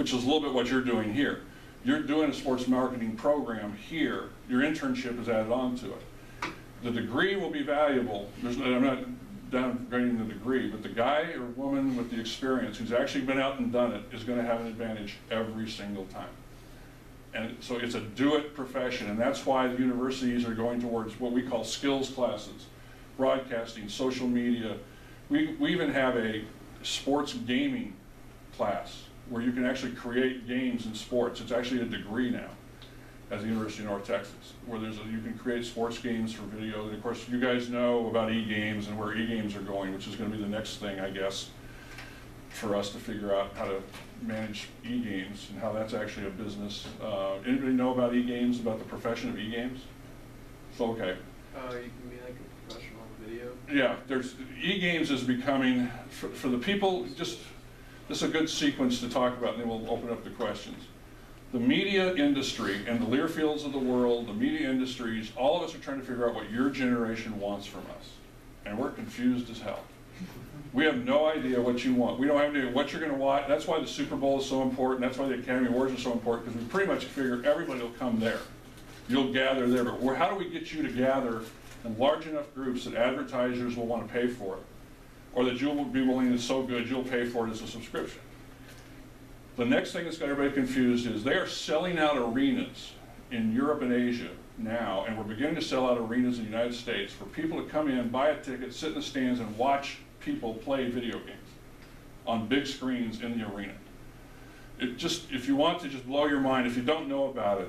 which is a little bit what you're doing here. You're doing a sports marketing program here. Your internship is added on to it. The degree will be valuable. I'm not downgrading the degree, but the guy or woman with the experience who's actually been out and done it is going to have an advantage every single time. And so it's a do-it profession, and that's why the universities are going towards what we call skills classes, broadcasting, social media. We even have a sports gaming class where you can actually create games in sports. It's actually a degree now at the University of North Texas, where you can create sports games for video. And of course, you guys know about e-games and where e-games are going, which is going to be the next thing, I guess, for us to figure out how to manage e-games and how that's actually a business. Anybody know about e-games, about the profession of e-games? So, okay. You can be like a professional video. Yeah, e-games is becoming, for the people, this is a good sequence to talk about, and then we'll open up the questions. The media industry and the Learfields of the world, the media industries, all of us are trying to figure out what your generation wants from us. And we're confused as hell. We have no idea what you want. We don't have any idea what you're going to watch. That's why the Super Bowl is so important. That's why the Academy Awards are so important, because we pretty much figure everybody will come there. You'll gather there. But how do we get you to gather in large enough groups that advertisers will want to pay for it? Or that you'll be willing, it's so good, you'll pay for it as a subscription. The next thing that's got everybody confused is they are selling out arenas in Europe and Asia now, and we're beginning to sell out arenas in the United States for people to come in, buy a ticket, sit in the stands, and watch people play video games on big screens in the arena. If you want to just blow your mind, if you don't know about it,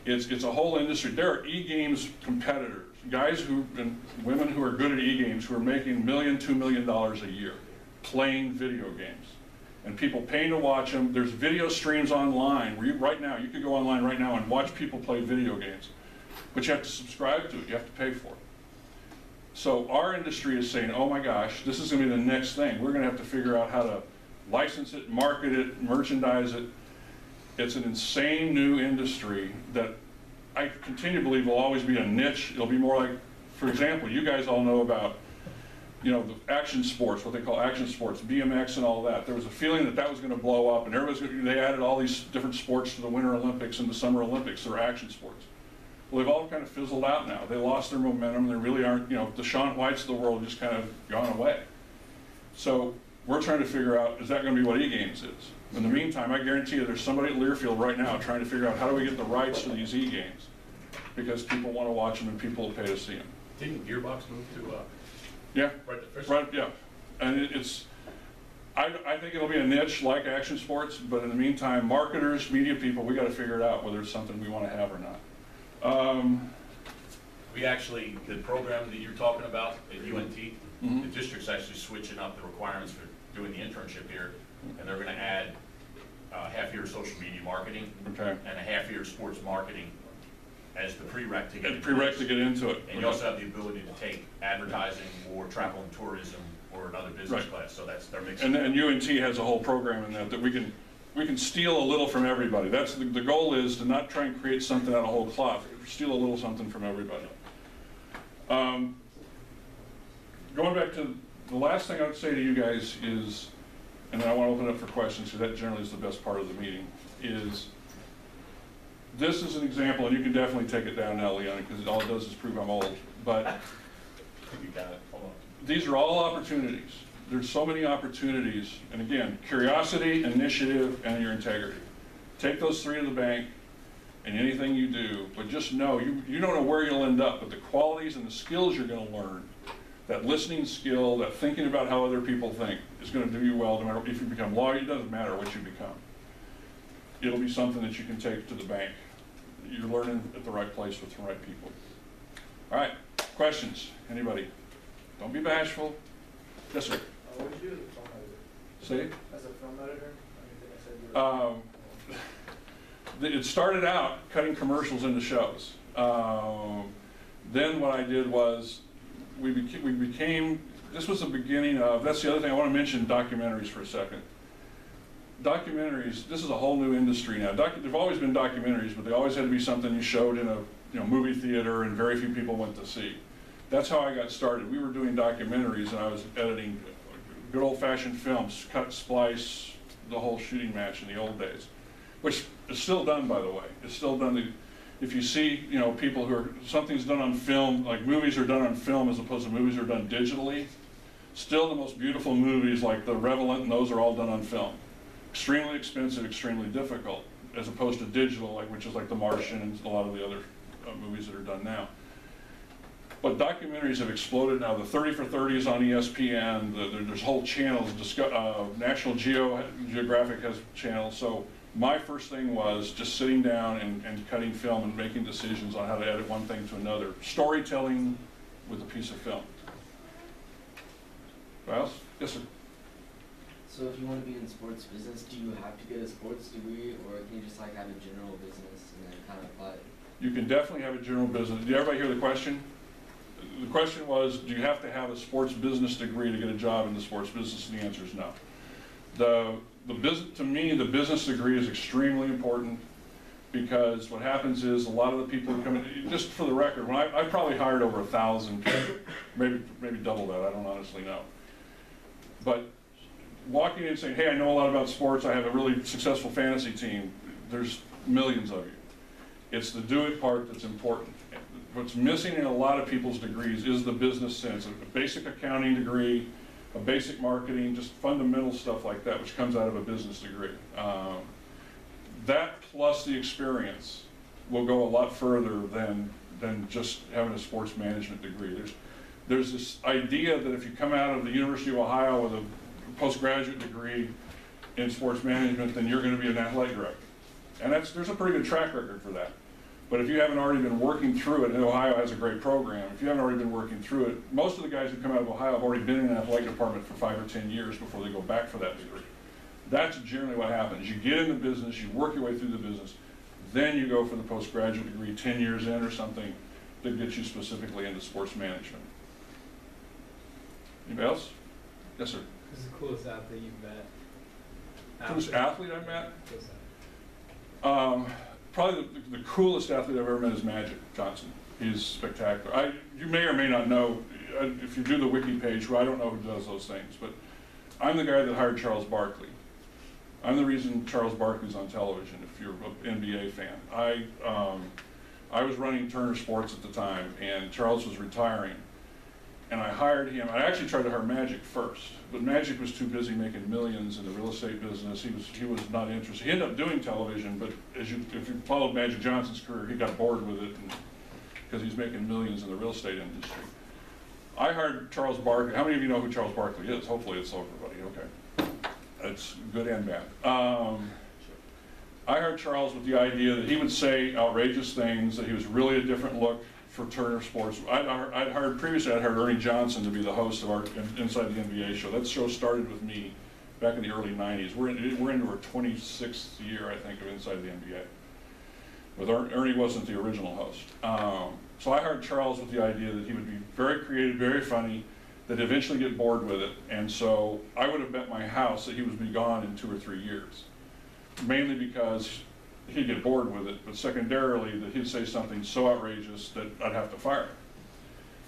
it's a whole industry. There are e-games competitors, guys and women who are good at e-games who are making $1 million, $2 million a year playing video games. And people paying to watch them. There's video streams online where you could go online right now and watch people play video games. But you have to subscribe to it. You have to pay for it. So our industry is saying, oh my gosh, this is going to be the next thing. We're going to have to figure out how to license it, market it, merchandise it. It's an insane new industry that I continue to believe will always be a niche. It'll be more like, for example, you guys all know about the action sports, what they call action sports, BMX and all that. There was a feeling that that was going to blow up, and they added all these different sports to the Winter Olympics and the Summer Olympics. They're action sports. Well, they've all kind of fizzled out now. They lost their momentum. They really aren't, the Shaun Whites of the world just kind of gone away. So we're trying to figure out, is that going to be what e-games is? In the meantime, I guarantee you there's somebody at Learfield right now trying to figure out how do we get the rights to these e-games, because people want to watch them and people will pay to see them. Didn't Gearbox move to yeah, right, yeah, and I think it'll be a niche like action sports, but in the meantime, marketers, media people, we got to figure it out whether it's something we want to have or not. We actually, the program that you're talking about at UNT, the district's actually switching up the requirements for doing the internship here, and they're going to add half-year social media marketing and a half-year sports marketing as the prereq to get into it. And you also have the ability to take advertising or travel and tourism or another business class. So they're mixing. And UNT has a whole program in that we can steal a little from everybody. That's the goal, is to not try and create something out of whole cloth. Steal a little something from everybody. Going back to the last thing I would say to you guys is, and then I want to open it up for questions, because that generally is the best part of the meeting, is this is an example, and you can definitely take it down now, Leon, because all it does is prove I'm old. But you got it. Hold on. These are all opportunities. There's so many opportunities. And again, curiosity, initiative, and your integrity. Take those three to the bank in anything you do, but just know, you don't know where you'll end up, but the qualities and the skills you're going to learn, that listening skill, that thinking about how other people think, is going to do you well no matter if you become lawyer. It doesn't matter what you become. It'll be something that you can take to the bank. You're learning at the right place with the right people. All right, questions? Anybody? Don't be bashful. Yes, sir. What did you do as a film editor? Say? As a film editor? I said you were it started out cutting commercials into shows. Then what I did was, we became, this was the beginning of, that's the other thing I want to mention, documentaries for a second. Documentaries, this is a whole new industry now. There've always been documentaries, but they always had to be something you showed in a movie theater and very few people went to see. That's how I got started. We were doing documentaries and I was editing good old-fashioned films, cut, splice, the whole shooting match in the old days, which is still done, by the way. It's still done. If you see, you know, people who are, something's done on film, like movies are done on film as opposed to movies are done digitally, still the most beautiful movies like The Revenant and those are all done on film. Extremely expensive, extremely difficult, as opposed to digital, like which is like The Martian and a lot of the other movies that are done now. But documentaries have exploded now. The 30 for 30 is on ESPN. There's whole channels. National Geographic has channels. So my first thing was just sitting down and cutting film and making decisions on how to edit one thing to another. Storytelling with a piece of film. What else? Yes, sir. So if you want to be in the sports business, do you have to get a sports degree, or can you just like have a general business and then kind of apply it? You can definitely have a general business. Did everybody hear the question? The question was, do you have to have a sports business degree to get a job in the sports business? And the answer is no. To me, the business degree is extremely important because what happens is a lot of the people who come in, just for the record, when I probably hired over 1,000 people, maybe double that, I don't honestly know. But walking in and saying, hey, I know a lot about sports, I have a really successful fantasy team, there's millions of you. It's the do it part that's important. What's missing in a lot of people's degrees is the business sense, a basic accounting degree, a basic marketing, just fundamental stuff like that, which comes out of a business degree. That plus the experience will go a lot further than just having a sports management degree. There's this idea that if you come out of the University of Ohio with a postgraduate degree in sports management, then you're going to be an athletic director. And there's a pretty good track record for that. But if you haven't already been working through it, and Ohio has a great program, if you haven't already been working through it, most of the guys who come out of Ohio have already been in an athletic department for 5 or 10 years before they go back for that degree. That's generally what happens. You get in the business, you work your way through the business, then you go for the postgraduate degree 10 years in or something that gets you specifically into sports management. Anybody else? Yes, sir. Who's the coolest athlete you've met? Coolest athlete I've met? Probably the coolest athlete I've ever met is Magic Johnson. He's spectacular. You may or may not know, if you do the wiki page, who I don't know who does those things, but I'm the guy that hired Charles Barkley. I'm the reason Charles Barkley's on television, if you're an NBA fan. I was running Turner Sports at the time, and Charles was retiring. And I hired him. I actually tried to hire Magic first, but Magic was too busy making millions in the real estate business. He was not interested. He ended up doing television, but if you followed Magic Johnson's career, he got bored with it because he's making millions in the real estate industry. I hired Charles Barkley. How many of you know who Charles Barkley is? Hopefully it's everybody. Okay, it's good and bad. I hired Charles with the idea that he would say outrageous things, that he was really a different look for Turner Sports. Previously I'd hired Ernie Johnson to be the host of our Inside the NBA show. That show started with me back in the early 90s. We're into our 26th year, I think, of Inside the NBA. With Ernie wasn't the original host. So I hired Charles with the idea that he would be very creative, very funny, that he'd eventually get bored with it. And so I would have bet my house that he would be gone in 2 or 3 years. Mainly because he'd get bored with it, but secondarily that he'd say something so outrageous that I'd have to fire him.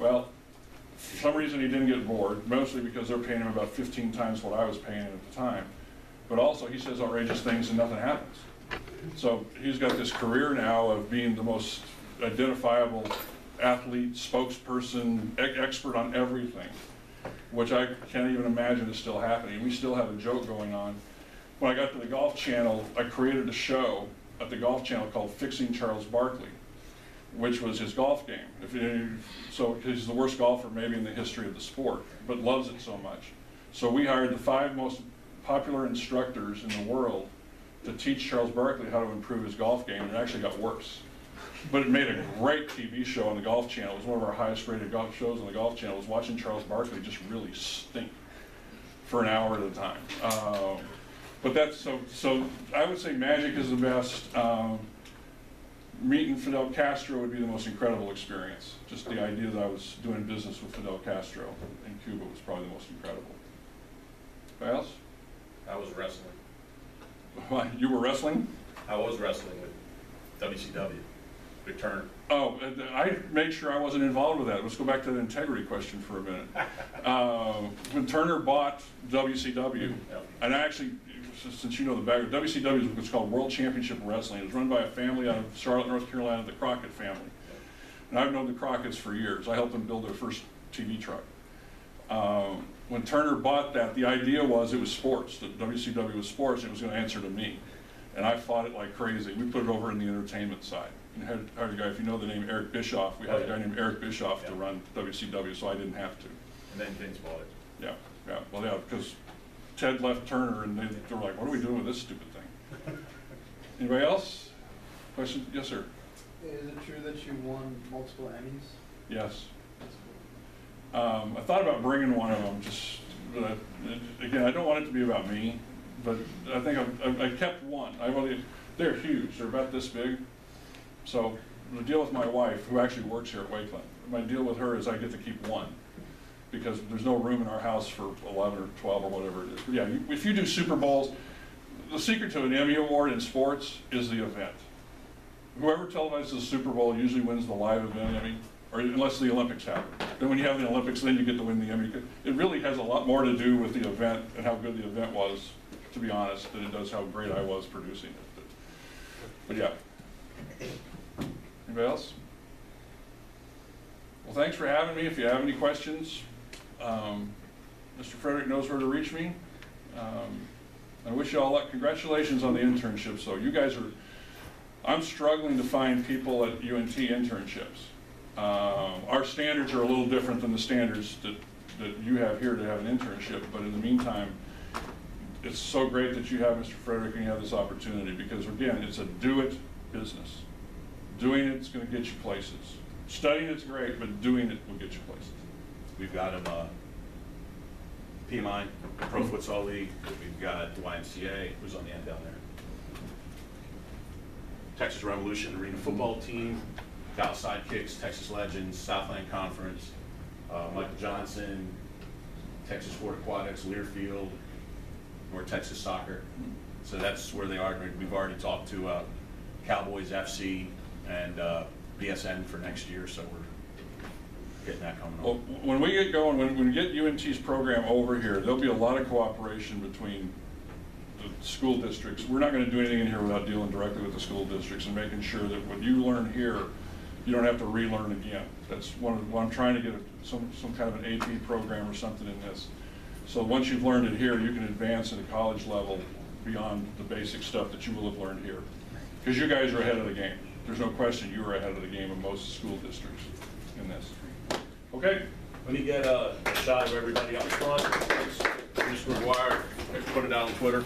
Well, for some reason he didn't get bored, mostly because they're paying him about 15 times what I was paying him at the time. But also he says outrageous things and nothing happens. So he's got this career now of being the most identifiable athlete, spokesperson, expert on everything, which I can't even imagine is still happening. We still have a joke going on. When I got to the Golf Channel, I created a show at the Golf Channel called Fixing Charles Barkley, which was his golf game. So he's the worst golfer maybe in the history of the sport, but loves it so much. So we hired the 5 most popular instructors in the world to teach Charles Barkley how to improve his golf game, and it actually got worse. But it made a great TV show on the Golf Channel. It was one of our highest rated golf shows on the Golf Channel. It was watching Charles Barkley just really stink for an hour at a time. But that's so I would say Magic is the best. Meeting Fidel Castro would be the most incredible experience. Just the idea that I was doing business with Fidel Castro in Cuba was probably the most incredible. Anybody else? I was wrestling. What, you were wrestling? I was wrestling with WCW, Big Turner. Oh, I made sure I wasn't involved with that. Let's go back to the integrity question for a minute. When Turner bought WCW, and I actually, since you know the background, WCW is what's called World Championship Wrestling. It was run by a family out of Charlotte, North Carolina, the Crockett family. And I've known the Crockett's for years. I helped them build their first TV truck. When Turner bought that, the idea was it was sports, that WCW was sports, and it was going to answer to me. And I fought it like crazy. We put it over in the entertainment side. And hired a guy, if you know the name Eric Bischoff, we had a guy named Eric Bischoff to run WCW, so I didn't have to. And then Vince bought it. Yeah, yeah, well, yeah, because Ted left Turner, and they were like, what are we doing with this stupid thing? Anybody else? Question? Yes, sir. Is it true that you won multiple Emmys? Yes. I thought about bringing one of them, just, but again, I don't want it to be about me, but I think I kept one. They're huge, they're about this big. So the deal with my wife, who actually works here at Wakeland, my deal with her is I get to keep one, because there's no room in our house for 11 or 12 or whatever it is. But yeah, if you do Super Bowls, the secret to an Emmy Award in sports is the event. Whoever televises the Super Bowl usually wins the live event Emmy, or unless the Olympics happen. Then when you have the Olympics, then you get to win the Emmy. It really has a lot more to do with the event and how good the event was, to be honest, than it does how great I was producing it. But yeah. Anybody else? Well, thanks for having me. If you have any questions, Mr. Frederick knows where to reach me. I wish you all luck. Congratulations on the internship. So you guys are, I'm struggling to find people at UNT internships. Our standards are a little different than the standards that you have here to have an internship, but in the meantime, it's so great that you have Mr. Frederick and you have this opportunity, because again, it's a do-it business. Doing it's going to get you places. Studying it's great, but doing it will get you places. We've got him PMI, Pro Futsal League. We've got the YMCA, who's on the end down there. Texas Revolution Arena Football Team, Cal Sidekicks, Texas Legends, Southland Conference, Michael Johnson, Texas Fort Aquatics, Learfield, North Texas Soccer. So that's where they are. We've already talked to Cowboys FC and BSN for next year, so we're getting that coming Well, on. when we get going, when we get UNT's program over here, there'll be a lot of cooperation between the school districts. We're not going to do anything in here without dealing directly with the school districts and making sure that what you learn here, you don't have to relearn again. That's what I'm trying to get some kind of an AP program or something in this. So once you've learned it here, you can advance at a college level beyond the basic stuff that you will have learned here. Because you guys are ahead of the game. There's no question you are ahead of the game of most school districts in this. Okay? Let me get a shot of everybody up front. Mr. McGuire, put it out on Twitter.